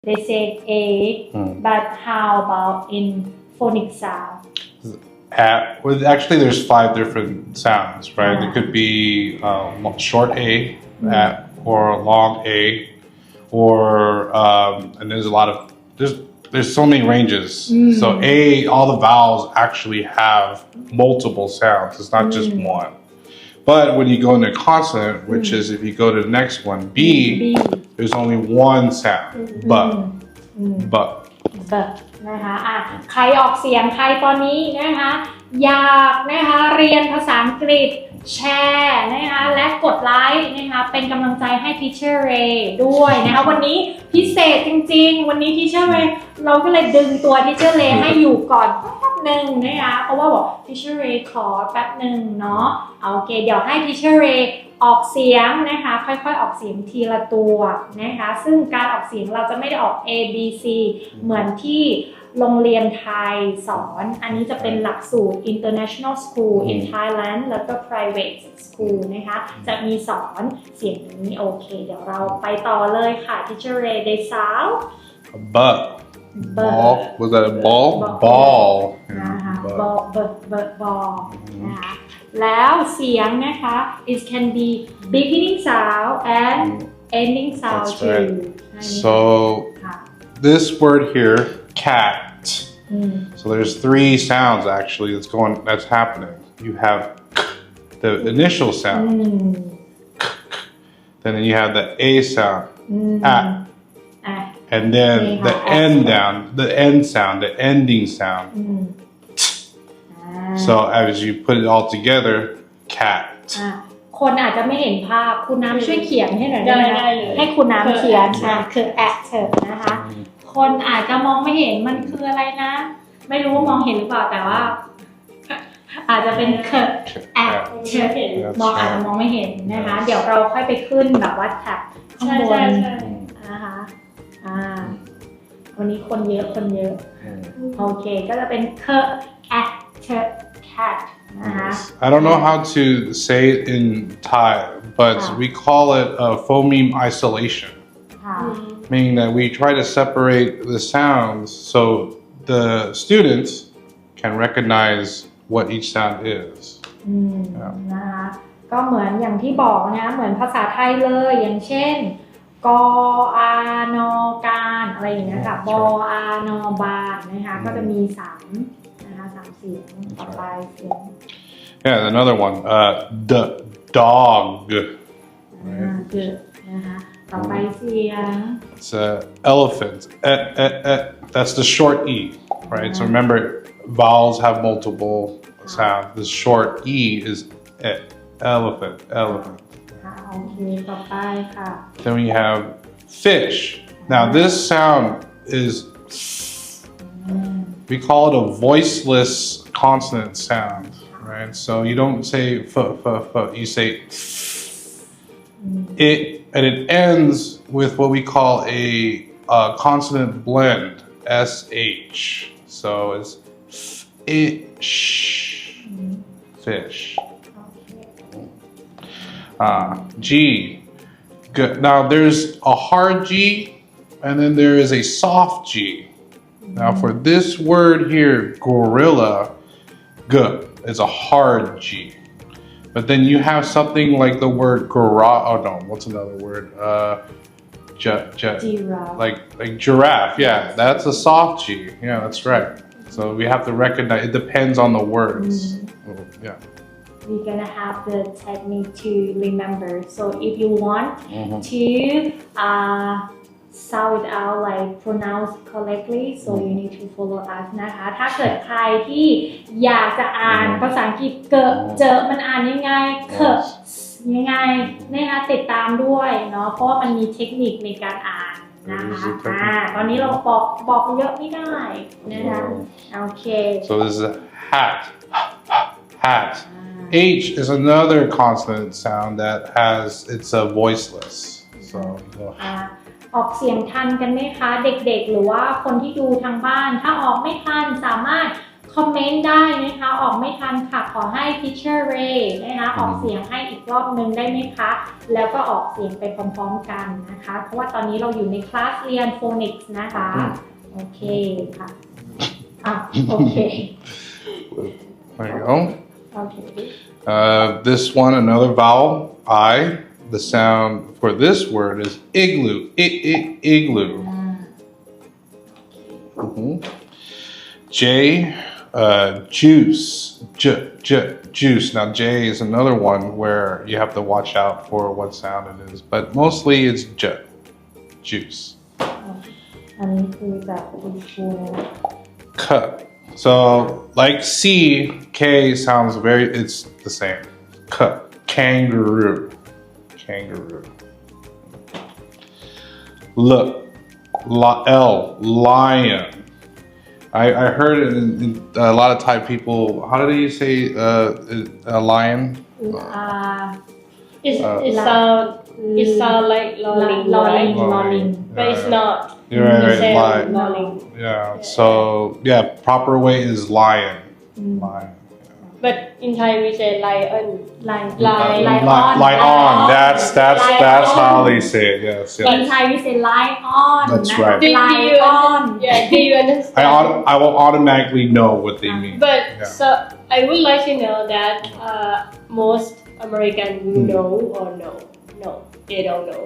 they say egg but how about in Phonics A well, actually there's 5 different sounds, right? It could be short A or long A or and there's a lot of there's so many ranges. So A, all the vowels actually have multiple sounds. It's not just one. But when you go into consonant, which is if you go to the next one, B, there's only one sound. But. นะคะใครออกเสียงใครตอนนี้นะคะอยากนะคะเรียนภาษาอังกฤษแชร์นะคะและกดไลค์นะคะเป็นกำลังใจให้ Teacher Ray ด้วยนะคะวันนี้พิเศษจริงๆวันนี้ Teacher Ray เราก็เลยดึงตัว Teacher Ray ให้อยู่ก่อนแป๊บหนึ่งนะคะเพราะว่าบอก Teacher Ray ขอแป๊บหนึ่งเนาะโอเคเดี๋ยวให้ Teacher Ray ออกเสียงนะคะค่อยๆออกเสียงทีละตัวนะคะซึ่งการออกเสียงเราจะไม่ได้ออก A B C เหมือนที่โรงเรียนไทยสอนอันนี้จะเป็นหลักสูตร International School in Thailand แล้วก็ Private School นะคะจะมีสอนเสียงนี้โอเคเดี๋ยวเราไปต่อเลยค่ะ Teacher Ray ได้สาว But ball was that a ball ball นะคะ ball นะคะแล้วเสียงนะคะ it can be beginning sound and ending sound too so this word here cat so there's 3 sounds actually that's happening you have the initial sound then you have the A sound and then the end sound the ending sound so as you put it all together cat คนอาจจะไม่เห็นภาพคุณน้ำช่วยเขียนให้หน่อยได้ไหมให้คุณน้ำเขียนคือ at นะคะคนอาจจะมองไม่เห็นมันคืออะไรนะไม่รู้ว่ามองเห็นหรือเปล่าแต่ว่าอาจจะเป็นat มองอาจจะมองไม่เห็นนะคะเดี๋ยวเราค่อยไปขึ้นแบบว่าแท็บข้างบนนะคะวันนี้คนเยอะโอเคก็จะเป็น at cat I don't know how to say it in Thai but we call it phoneme isolation meaning that we try to separate the sounds so the students can recognize what each sound is นะคะก็เหมือนอย่างที่บอกนะเหมือนภาษาไทยเลยอย่างเช่นกอานอการอะไรอย่างเงี้ยกับบอานอบานนะคะก็จะมี3นะคะ3เสียงต่อไปเสียง Yeah another one the dog นะคะต่อไปเสียง It's elephant that's the short E right so remember vowels have multiple sounds the short E is elephant โอเคต่อไปค่ะ Then we have fish. Now this sound is we call it a voiceless consonant sound, right? So you don't say f, you say it, and it ends with what we call a consonant blend, sh. So it's fish. G. Good. Now there's a hard G and then there is a soft G. Now for this word here, gorilla, is a hard G. But then you have something like the word what's another word? Giraffe. Like giraffe, yeah, that's a soft G. Yeah, that's right. So we have to recognize, it depends on the words. Yeah. We're gonna have the technique to remember. So if you want to sound it out like pronounce correctly, so you need to follow us นะคะถ้าเกิดใครที่อยากจะอ่านภาษาอังกฤษเจอมันอ่านยังไงยังไงนะคะติดตามด้วยเนาะเพราะว่ามันมีเทคนิคในการอ่านนะคะตอนนี้เราบอกเยอะไม่ได้นะคะโอเค So this is a hat H is another consonant sound that it's a voiceless. So ออกเสียงทันกันไหมคะเด็กๆหรือว่าคนที่ดูทางบ้านถ้าออกไม่ทันสามารถ คอมเมนต์ได้นะคะออกไม่ทันค่ะขอให้ Teacher Ray นะคะออกเสียงให้อีกรอบนึงได้ไหมคะแล้วก็ออกเสียงไปพร้อมๆกันนะคะเพราะว่าตอนนี้เราอยู่ในคลาสเรียน Phonics นะคะโอเคค่ะโอเค There you go. โอเค This one, another vowel, I. The sound for this word is igloo. Igloo. J, juice. Juice. Now, J is another one where you have to watch out for what sound it is, but mostly it's juice. อันนี้คือจากคุณครูนะ Cut. So, like C, K sounds it's the same. Cut. Kangaroo. Look. L, lion. I heard in a lot of Thai people, how do you say a lion? It sound like lolling, but it's not. You're right, lion. Lolling. Yeah, so, proper way is lion. Lion. But in Thai we say lion. Lion. That's how they say it. Yes. In Thai we say lion That's นะคะ right. lion Do you understand? I will automatically know what they mean. But Yeah. so I would like to know that most American will know or no, they don't know.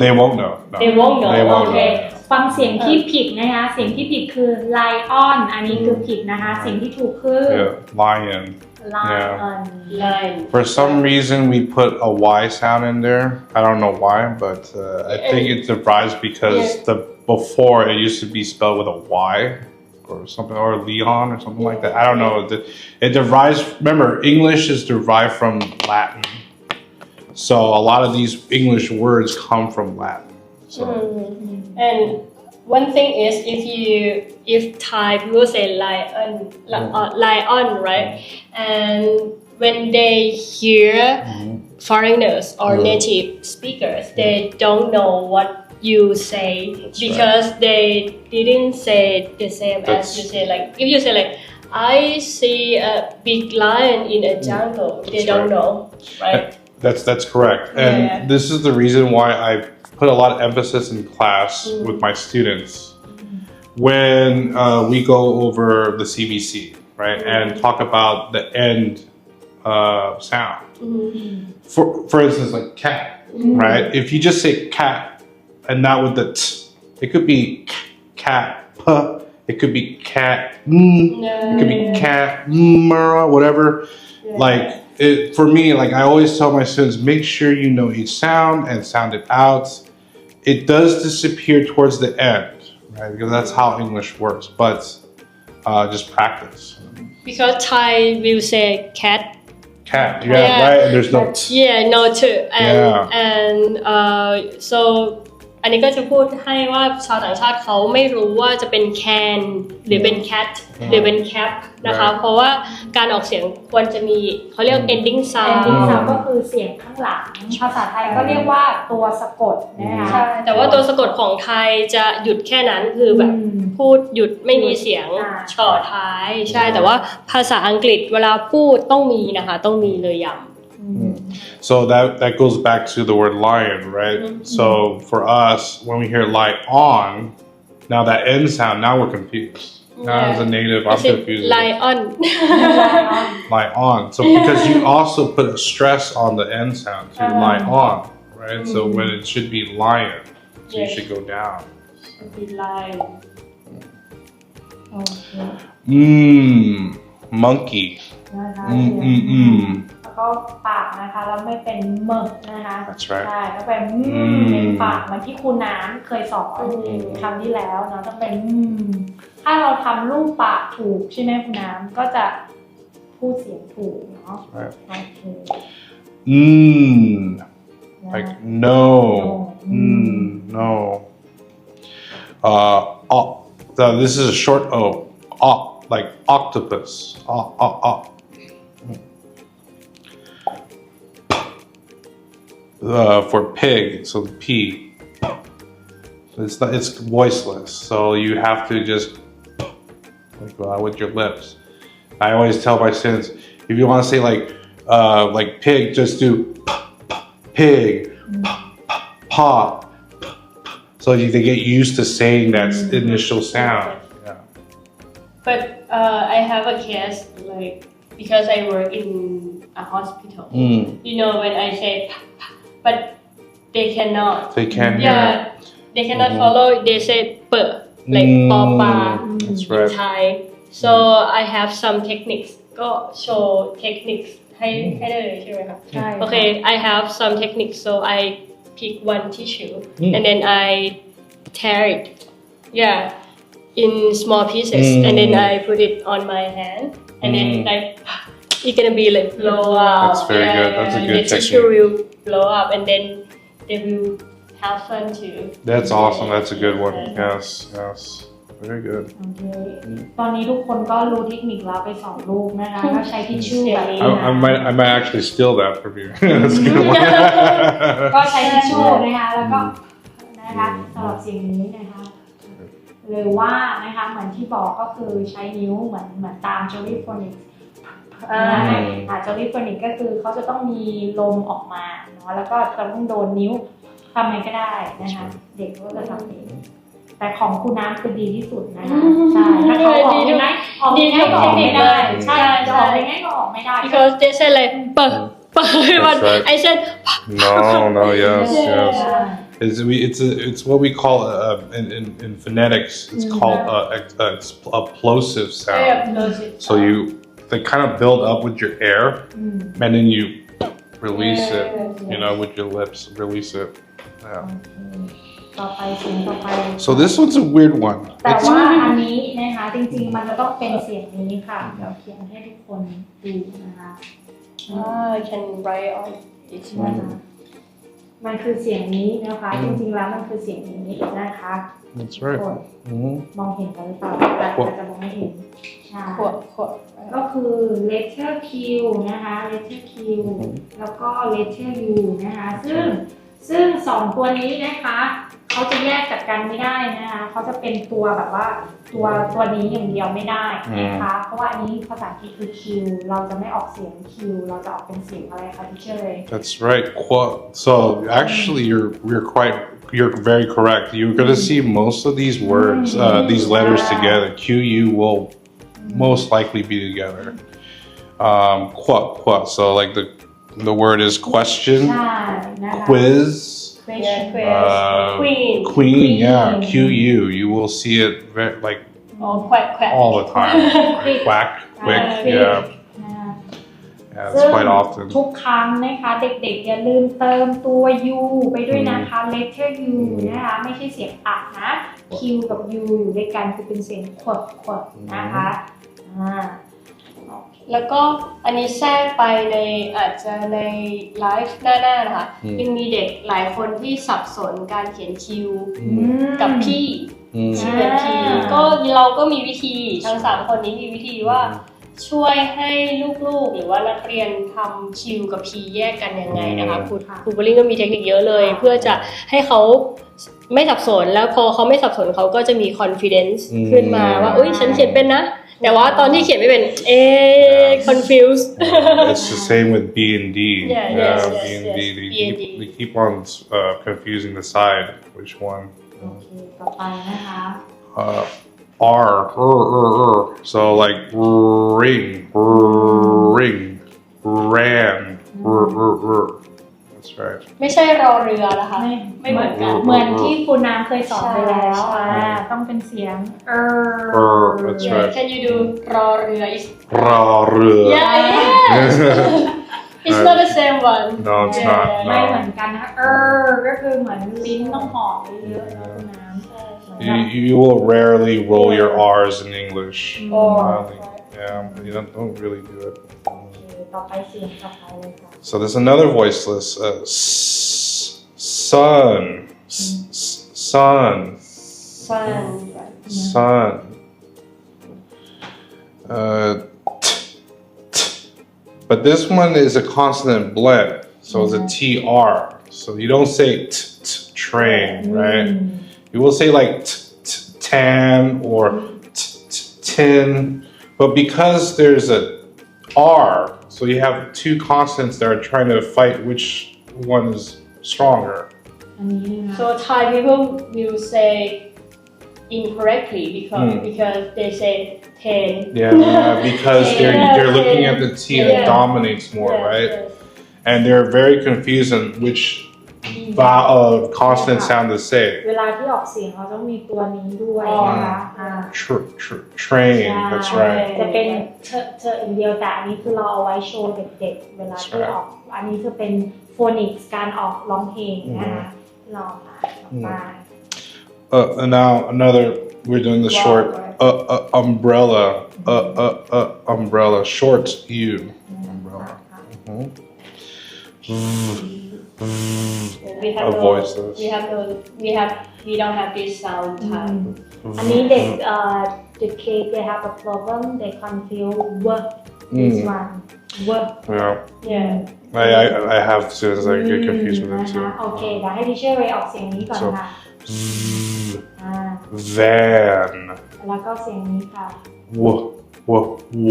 They won't know. No. They won't know. They won't โอเค know. ฟังเสียงที่ผิดนะคะเสียงที่ผิดคือ lion อันนี้คือผิดนะคะเสียงที่ถูกคือ Yeah, lion. lion Lion. For some reason, we put a Y sound in there. I don't know why, but I think it derives because before it used to be spelled with a Y or something, or Leon or something like that. I don't know. It derives. Remember, English is derived from Latin, so a lot of these English words come from Latin. So And one thing is if Thai people say lion, right? And when they hear foreigners or native speakers, they don't know what you say because they didn't say the same as you say. Like if you say like I see a big lion in a jungle, they don't know, right? That's correct, and this is the reason why I put a lot of emphasis in class with my students when we go over the CBC, right, and talk about the end sound. For instance, like cat, right? If you just say cat and not with the t, it could be cat, it could be cat, it could be cat, whatever. Like for me, like I always tell my students, make sure you know each sound and sound it out. It does disappear towards the end, right? Because that's how English works, but just practice. Because Thai will say cat. Cat, right? And there's no t. No too. And so อันนี้ก็จะพูดให้ว่าชาวต่างชาติเขาไม่รู้ว่าจะเป็น can หรือเป็น cat หรือเป็น cap นะคะเพราะว่าการออกเสียงควรจะมีเขาเรียก ending sound ending sound ก็คือเสียงข้างหลังภาษาไทยก็เรียกว่าตัวสะกดนะคะ ใช่แต่ว่าตัวสะกดของไทยจะหยุดแค่นั้นคือแบบพูดหยุดไม่มีเสียงช่อท้ายใช่แต่ว่าภาษาอังกฤษเวลาพูดต้องมีนะคะต้องมีเลยย้ำSo that goes back to the word lion, right? So for us, when we hear lie on, now that end sound, now we're confused. Now as a native, I'm confused. Lion. Lie on. So because you also put a stress on the end sound to lie on, right? So when it should be lion, so you should go down. Lion. Monkey. นะคะแล้วก็ปากนะคะแล้วไม่เป็นเมิกนะคะ That's right. ใช่แล้วเป็นเป็นปากเหมือนที่ครูน้ำเคยสอนคำที่แล้วเนาะต้องเป็นถ้าเราทำรูปปากถูกใช่ไหมครูน้ำก็จะพูดเสียงถูกเนาะ Right. โอเค Like no. No. So this is a short O. Like octopus. For pig, so the P. It's voiceless, so you have to just like with your lips. I always tell my students, if you want to say like pig, just do pig, paw. So they get used to saying that initial sound. Yeah. But I have a case like because I work in a hospital. You know when I say but they cannot. They can't hear. Yeah, they cannot follow. They say like papa That's in right. Thai. So I have some techniques. ก็โชว์ techniques ให้ได้เลยใช่ไหมคะ ใช่ Okay, I have some techniques. So I pick one tissue and then I tear it. Yeah, in small pieces and then I put it on my hand and then like it's gonna be like blow up. That's very good. That's a good the tissue technique. will blow up and then they will have fun too. That's awesome. That's a good one. Yes. Very good. โอเคตอนนี้ทุกคนก็รู้เทคนิคแล้วไปสอนลูกนะคะก็ใช้ทิชชู่แบบนี้นะ I might actually steal that from you. That's a good one. ก็ใช้ทิชชู่นะคะแล้วก็นะคะสำหรับสิ่งนี้นะคะหรือว่านะคะเหมือนที่บอกก็คือใช้นิ้วเหมือนตามจอรี่โฟนิกจอรี่โฟนิกก็คือเขาจะต้องมีลมออกมาเนาะแล้วก็จะต้องโดนนิ้วทำไงก็ได้นะคะเด็กก็จะทำเองแต่ของคุณน้ำคือดีที่สุดนะคะใช่ถ้าเขาออกยังไงก็ออกไม่ได้ใช่จะออกยังไงก็ออกไม่ได้ Because they say like but right. I said No, yes. It's what we call in phonetics. It's called a plosive sound. So they kind of build up with your air, and then you release it. You know, with your lips, release it. Yeah. ต่อไปเสียงต่อไป So this one's a weird one. แต่ว่าอันนี้นะคะจริงๆมันจะต้องเป็นเสียงนี้ค่ะเดี๋ยวเขียนให้ทุกคนดูนะคะ I can write on it มันคือเสียงนี้นะคะจริงๆแล้วมันคือเสียงนี้นะคะ That's right. มองเห็นกันหรือเปล่าแต่จะมองไม่เห็นใช่ก็คือ letter Q นะคะ letter Q แล้วก็ letter U นะคะซึ่งสองตัวนี้นะคะเขาจะแยกจากกันไม่ได้นะคะเขาจะเป็นตัวแบบว่าตัวนี้อย่างเดียวไม่ได้นะคะเพราะว่าอันนี้ภาษาอังกฤษคือ Q เราจะไม่ออกเสียง Q เราจะออกเป็นเสียงอะไรคะที่เชื่อเลย That's right. So actually, you're very correct. You're gonna see most of these words, these letters together. QU will most likely be together. So like the word is question, ใช่นะคะ quiz, queen yeah, QU. You will see it like quack all the time. Quack, quick, yeah. Yeah, it's quite often. ทุกครั้งนะคะเด็กๆอย่าลืมเติมตัว U ไปด้วยนะคะ letter U นะคะไม่ใช่เสียงอัดนะ Q กับ U อยู่ด้วยกันคือเป็นเสียงขวดนะคะแล้วก็อันนี้แทรกไปในอาจจะในไลฟ์หน้านะคะยังมีเด็กหลายคนที่สับสนการเขียนคิวกับพี่ชื่อเป็นพีก็เราก็มีวิธีทั้ง3คนนี้มีวิธีว่าช่วยให้ลูกๆหรือว่านักเรียนทำคิวกับพีแยกกันยังไงนะคะครูโบลิ่งก็มีเทคนิคเยอะเลยเพื่อจะให้เขาไม่สับสนแล้วพอเขาไม่สับสนเขาก็จะมี confidence ขึ้นมาว่าอุ๊ยฉันเขียนเป็นนะแต่ว่าตอนที่เขียนไม่เป็นconfused. It's the same with B and D. Yes, B and D. They keep on confusing the side. Which one? โอเคต่อไปนะคะ R. So like ring, ran. That's right. ไม่ใช่รอเรือนะคะไม่เหมือนกัน เหมือนที่คุณน้ำเคยสอนไปแล้วต้องเป็นเสียงThat's right. Can you do รอเรือ รอเรือ It's not the same one. No, it's not. ไม่เหมื No. อนกันนะคะก็คือเหมือนลิ้นต้องห่อเยอะๆนะคุณน้ำ You will rarely roll your R's in English. Or Yeah, you don't really do it. ต่อไปเสียงต่อไปเลยค่ะ So there's another voiceless. Sun. But this one is a consonant blend, so it's a TR. So you don't say train, right? You will say like tan or tin, but because there's a R, so you have two consonants that are trying to fight which one is stronger. อันนี้นะคะ So Thai people will say incorrectly because they say ten. Yeah, because they're looking at the T and it dominates more, right? And they're very confused on which consonant sound to say. เวลาที่ออกเสียงเราต้องมีตัวนี้ด้วยนะคะ Train, that's right. จะเป็นเชออย่างเดียวแต่อันนี้คือเราเอาไว้โชว์เด็กๆเวลาที่ออกอันนี้จะเป็นโฟนิกส์การออกร้องเพลงนะคะที่เรามา And now we're doing the short umbrella, umbrella, short U, umbrella. We don't have this sound time. อันนี้เด็กthe kids they have a problem they confuse this one Yeah. I have students that get confused with it too. โอเคเดี๋ยวให้ทีเชอร์เรย์ออกเสียงนี้ก่อนค่ะ Van. แล้วก็เสียงนี้ค่ะ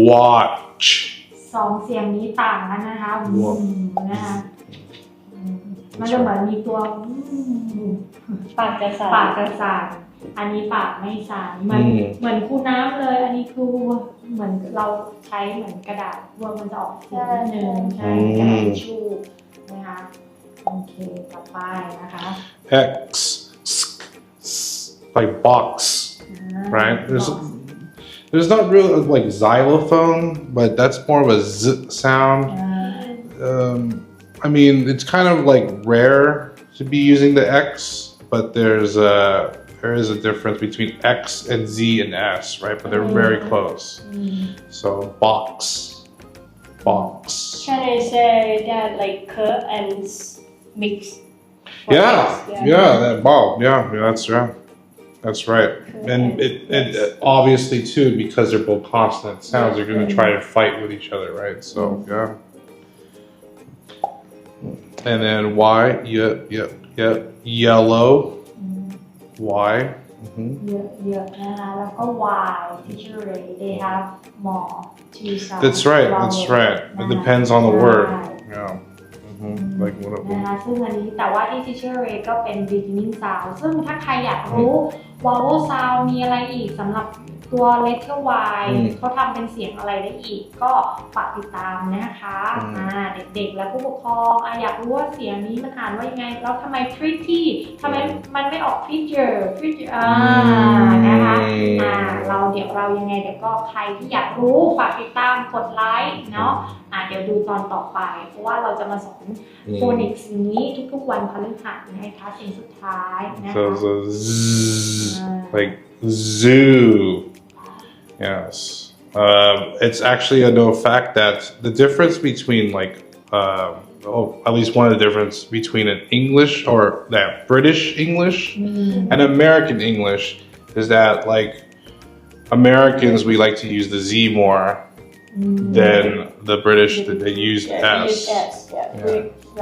Watch. สองเสียงนี้ต่างกันนะคะนะคะมันจะเหมือนมีตัวปากกระสานอันนี้ปากไม่สานเหมือนคูน้ำเลยอันนี้คือเหมือนเราใช้เหมือนกระดาษว่ามันจะออกเสียงนิดนึงใช่กระดาษทิชชู่นะคะโอเคต่อไปนะคะ X like box, right? There's not really like xylophone, but that's more of a z sound. I mean, it's kind of like rare to be using the X, but there is a difference between X and Z and S, right? But they're very close. So box. Can I say that like curve and mix? Yeah, that bulb. Yeah, that's right. And it obviously too, because they're both consonant sounds, they're going to try to fight with each other, right? So yeah. And then Y, yellow, Y. เยอะนะคะแล้วก็ Y teacher Ray they have more two sounds That's right. It depends on the word. Yeah. Like what นะคะซึ่งอันนี้แต่ว่าที่ teacher Ray ก็เป็น beginning sound ซึ่งถ้าใครอยากรู้ vowel sound มีอะไรอีกสำหรับตัว letter Y เขาทำเป็นเสียงอะไรได้อีกก็ฝากติดตามนะคะเด็กๆและผู้ปกครองอยากรู้ว่าเสียงนี้มันอ่านว่ายังไงแล้วทำไม pretty ทำไมมันไม่ออก preacher นะคะเดี๋ยวเรายังไงเดี๋ยวก็ใครที่อยากรู้ฝากติดตามกดไลค์เนาะเดี๋ยวดูตอนต่อไปเพราะว่าเราจะมาสอนโฟนิกส์นี้ทุกๆวันพฤหัสนะคะสิ่งสุดท้ายนะคะ So like zoo. Yes. It's actually a known fact that the difference between like at least one of the difference between an English or that British English and American English is that like Americans we like to use the Z more than the British that they use S.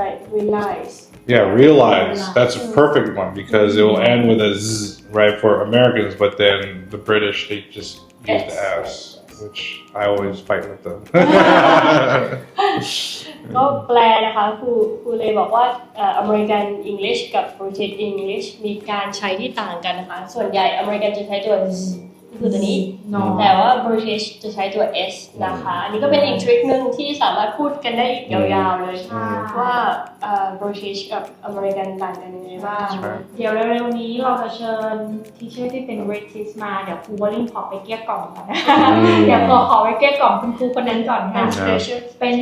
Right, realize. Yeah, realize. That's a perfect one because it will end with a Z, right, for Americans, but then the British, they just use the S, which I always fight with them. ก็แปลนะคะครูเลยบอกว่าAmerican English กับ British English มีการใช้ที่ต่างกันนะคะส่วนใหญ่ American จะใช้ตัว คือตัวนี้แต่ว่า British จะใช้ตัว S นะคะอันนี้ก็เป็นอีกทริคนึงที่สามารถพูดกันได้อีกยาวๆเลยว่าBritish กับ American ต่างกันยังไงบ้างเดี๋ยวเร็วๆนี้เราจะเชิญทีเชอร์ที่เป็น British มาเดี๋ยวครูวอลลิ่งขอไปเกลี้ยกล่อมก่อนนะเดี๋ยวขอไปเกลี้ยกล่อมคุณครูคนนั้นก่อนค่ะเป็น